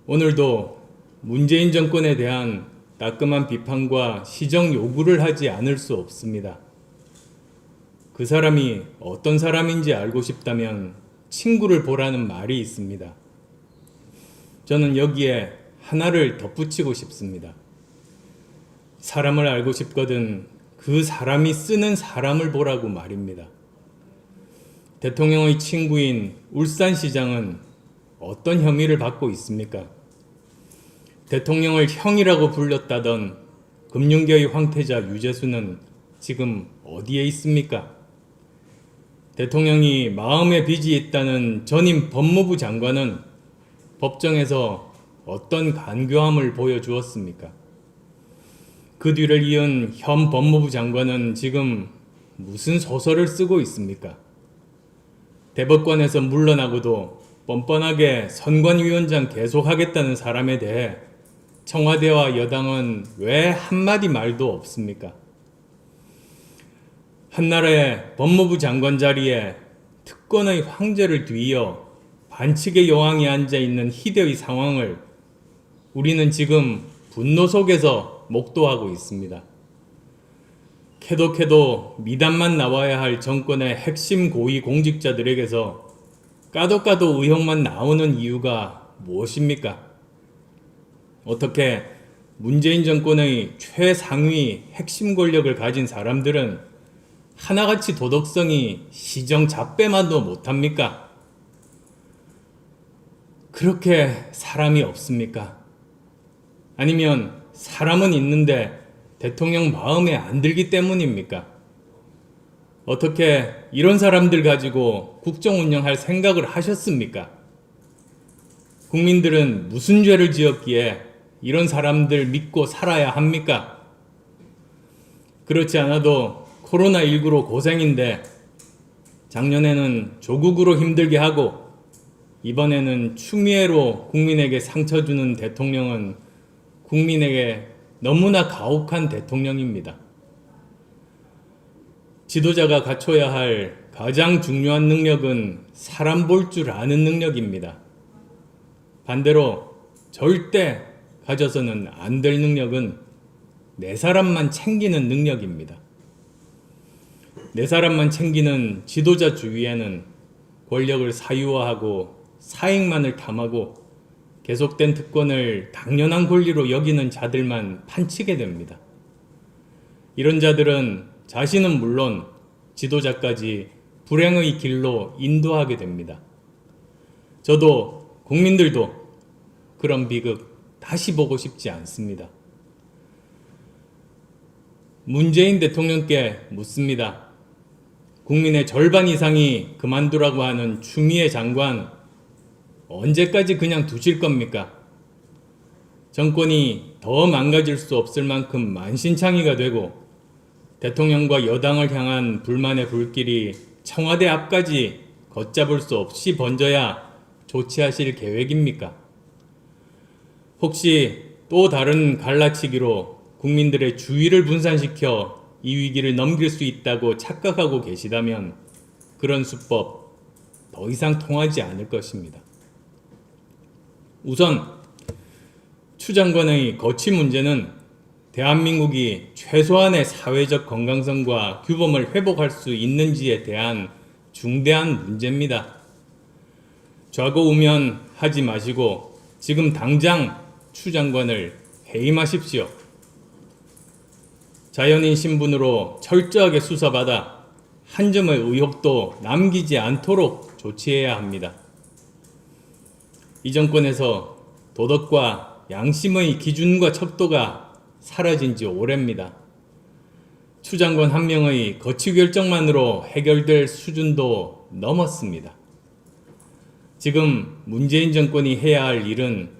오늘도 문재인 정권에 대한 따끔한 비판과 시정 요구를 하지 않을 수 없습니다. 그 사람이 어떤 사람인지 알고 싶다면 친구를 보라는 말이 있습니다. 저는 여기에 하나를 덧붙이고 싶습니다. 사람을 알고 싶거든 그 사람이 쓰는 사람을 보라고 말입니다. 대통령의 친구인 울산시장은 어떤 혐의를 받고 있습니까? 대통령을 형이라고 불렸다던 금융계의 황태자 유재수는 지금 어디에 있습니까? 대통령이 마음에 빚이 있다는 전임 법무부 장관은 법정에서 어떤 간교함을 보여주었습니까? 그 뒤를 이은 현 법무부 장관은 지금 무슨 소설을 쓰고 있습니까? 대법관에서 물러나고도 뻔뻔하게 선관위원장 계속하겠다는 사람에 대해 청와대와 여당은 왜 한마디 말도 없습니까? 한나라의 법무부 장관 자리에 특권의 황제를 뒤이어 반칙의 여왕이 앉아있는 희대의 상황을 우리는 지금 분노 속에서 목도하고 있습니다. 캐도 미담만 나와야 할 정권의 핵심 고위 공직자들에게서 까도 의혹만 나오는 이유가 무엇입니까? 어떻게 문재인 정권의 최상위 핵심 권력을 가진 사람들은 하나같이 도덕성이 시정잡배만도 못합니까? 그렇게 사람이 없습니까? 아니면 사람은 있는데 대통령 마음에 안 들기 때문입니까? 어떻게 이런 사람들 가지고 국정 운영할 생각을 하셨습니까? 국민들은 무슨 죄를 지었기에 이런 사람들 믿고 살아야 합니까? 그렇지 않아도 코로나19로 고생인데 작년에는 조국으로 힘들게 하고 이번에는 추미애로 국민에게 상처 주는 대통령은 국민에게 너무나 가혹한 대통령입니다. 지도자가 갖춰야 할 가장 중요한 능력은 사람 볼 줄 아는 능력입니다. 반대로 절대 가져서는 안 될 능력은 내 사람만 챙기는 능력입니다. 내 사람만 챙기는 지도자 주위에는 권력을 사유화하고 사익만을 탐하고 계속된 특권을 당연한 권리로 여기는 자들만 판치게 됩니다. 이런 자들은 자신은 물론 지도자까지 불행의 길로 인도하게 됩니다. 저도 국민들도 그런 비극 다시 보고 싶지 않습니다. 문재인 대통령께 묻습니다. 국민의 절반 이상이 그만두라고 하는 추미애 장관 언제까지 그냥 두실 겁니까? 정권이 더 망가질 수 없을 만큼 만신창이가 되고 대통령과 여당을 향한 불만의 불길이 청와대 앞까지 걷잡을 수 없이 번져야 조치하실 계획입니까? 혹시 또 다른 갈라치기로 국민들의 주의를 분산시켜 이 위기를 넘길 수 있다고 착각하고 계시다면 그런 수법 더 이상 통하지 않을 것입니다. 우선 추 장관의 거취 문제는 대한민국이 최소한의 사회적 건강성과 규범을 회복할 수 있는지에 대한 중대한 문제입니다. 좌고우면하지 마시고 지금 당장 추 장관을 해임하십시오. 자연인 신분으로 철저하게 수사받아 한 점의 의혹도 남기지 않도록 조치해야 합니다. 이 정권에서 도덕과 양심의 기준과 척도가 사라진 지 오래입니다. 추 장관 한 명의 거취 결정만으로 해결될 수준도 넘었습니다. 지금 문재인 정권이 해야 할 일은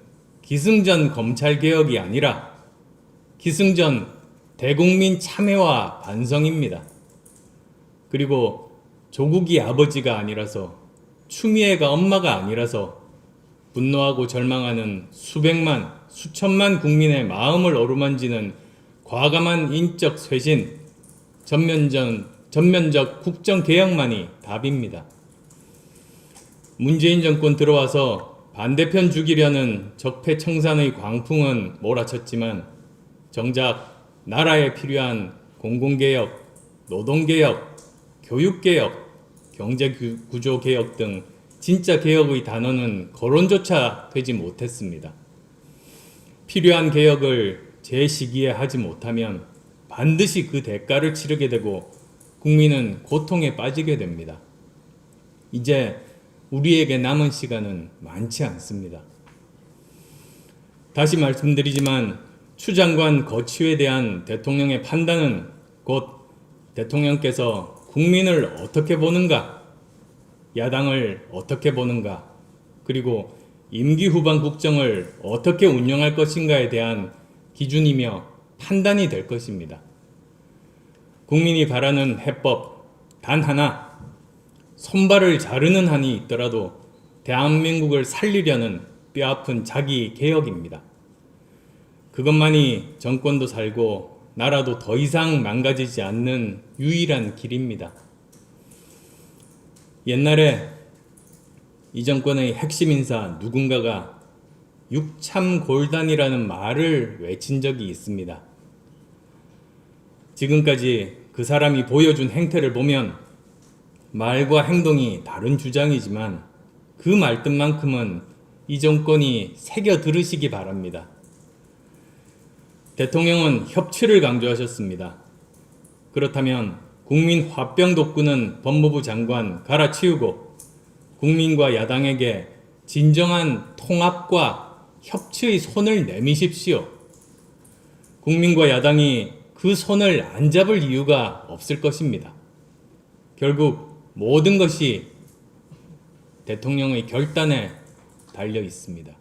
기승전 검찰개혁이 아니라 기승전 대국민 참여와 반성입니다. 그리고 조국이 아버지가 아니라서 추미애가 엄마가 아니라서 분노하고 절망하는 수백만, 수천만 국민의 마음을 어루만지는 과감한 인적 쇄신, 전면적 국정개혁만이 답입니다. 문재인 정권 들어와서 반대편 죽이려는 적폐청산의 광풍은 몰아쳤지만 정작 나라에 필요한 공공개혁, 노동개혁, 교육개혁, 경제구조개혁 등 진짜 개혁의 단어는 거론조차 되지 못했습니다. 필요한 개혁을 제 시기에 하지 못하면 반드시 그 대가를 치르게 되고 국민은 고통에 빠지게 됩니다. 이제 우리에게 남은 시간은 많지 않습니다. 다시 말씀드리지만 추 장관 거취에 대한 대통령의 판단은 곧 대통령께서 국민을 어떻게 보는가, 야당을 어떻게 보는가, 그리고 임기 후반 국정을 어떻게 운영할 것인가에 대한 기준이며 판단이 될 것입니다. 국민이 바라는 해법 단 하나, 손발을 자르는 한이 있더라도 대한민국을 살리려는 뼈아픈 자기 개혁입니다. 그것만이 정권도 살고 나라도 더 이상 망가지지 않는 유일한 길입니다. 옛날에 이 정권의 핵심 인사 누군가가 육참골단이라는 말을 외친 적이 있습니다. 지금까지 그 사람이 보여준 행태를 보면 말과 행동이 다른 주장이지만 그 말뜻만큼은 이 정권이 새겨 들으시기 바랍니다. 대통령은 협치를 강조하셨습니다. 그렇다면 국민 화병 돋구는 법무부 장관 갈아치우고 국민과 야당에게 진정한 통합과 협치의 손을 내미십시오. 국민과 야당이 그 손을 안 잡을 이유가 없을 것입니다. 결국 모든 것이 대통령의 결단에 달려 있습니다.